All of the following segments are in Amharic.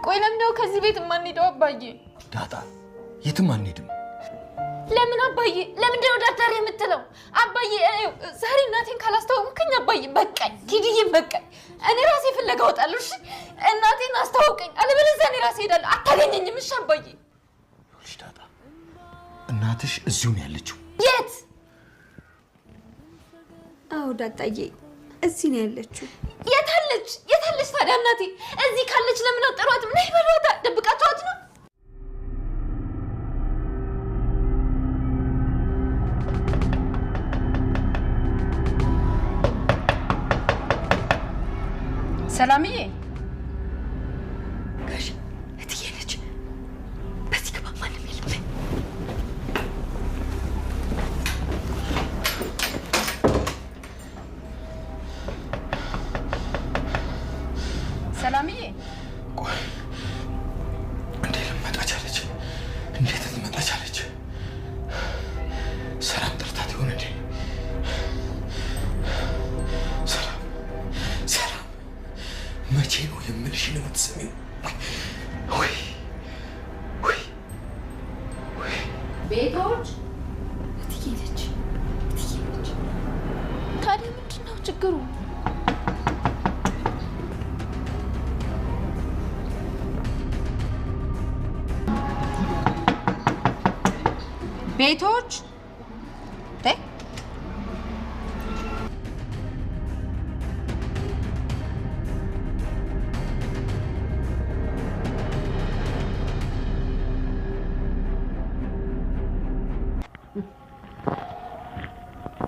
ቆይ ለምንድነው ከዚህ ቤት የማንሄደው አባዬ? ዳጣ የትም አንሄድም። ለምን አባዬ? ለምንድነው ዳክተር የምትለው? አባዬ ዛሬ እናቴን ካላስተዋወቅኝ አባዬ በቃኝ፣ ቲዲዬን በቃኝ። እኔ ራሴ ፍለጋ እወጣለሁ። እሺ እናቴን አስተዋውቀኝ፣ አለበለዚያ እኔ ራሴ ሄዳለሁ። አታገኘኝም። እሺ አባዬ። ልጅ ዳጣ እናትሽ እዚሁ ነው ያለችው። የት? አዎ ዳጣዬ እዚህ ነው ያለችው። የታለች? የታለች ታዲያ እናቴ? እዚህ ካለች ለምን አጠሯት? ምን ይበሏታ? ደብቃቸዋት ነው? ሰላምዬ ጋሽ እትዬ ነች። በዚህ ግባ፣ ማንም የለም። ሰላምዬ ቆይ እንዴት ልትመጣ ቻለች? እንዴት ልትመጣ ቻለች? ሰላም ጠርታት ይሆን እንዴ? መቼ ነው የምልሽን የምትሰሚው? ቤቶች እትዬ ነች። ታዲያ ምንድን ነው ችግሩ? ቤቶች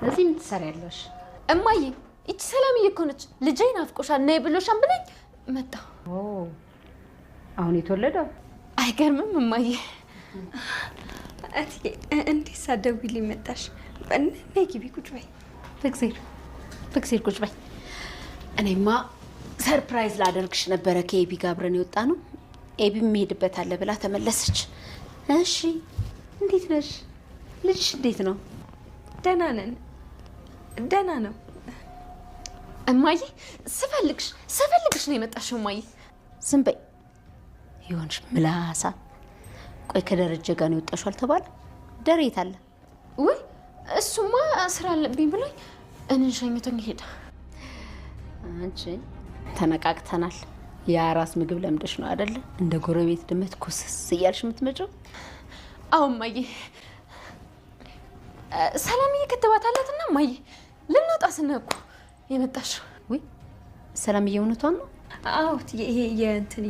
እዚህ ምን ትሰሪያለሽ? እማዬ እቺ ሰላምዬ እኮ ነች። ልጄን ናፍቆሻል ነይ ብሎሻል ብለኝ መጣ። አሁን የተወለደው አይገርምም እማዬ? እትዬ እንዴት ሳትደውይልኝ መጣሽ? ነይ ግቢ፣ ቁጭ በይ። በእግዜር ቁጭ በይ። እኔማ ሰርፕራይዝ ላደርግሽ ነበረ ከኤቢ ጋር አብረን የወጣ ነው። ኤቢ የሚሄድበት አለ ብላ ተመለሰች። እሺ እንዴት ነሽ? ልጅሽ እንዴት ነው? ደህና ነን፣ ደህና ነው እማዬ። ስፈልግሽ ነው የመጣሽው እማዬ። ዝም በይ ይሆንሽ ምላሳ። ቆይ ከደረጀ ጋር ነው የወጣሽው አልተባለ? ደሬት አለ ወይ? እሱማ ስራ አለብኝ ብሎኝ እኔን ሸኝቶኝ ሄደ። አንቺ ተነቃቅተናል። የአራስ ምግብ ለምደሽ ነው አይደለ? እንደ ጎረቤት ድመት ኩስስ እያልሽ የምትመጪው። አዎ እማዬ። ሰላምዬ ክትባት አላትና እማዬ ልንወጣ ስንል እኮ የመጣሽው። ወይ ሰላምዬ እውነቷን ነው? አዎ ይሄ የእንትን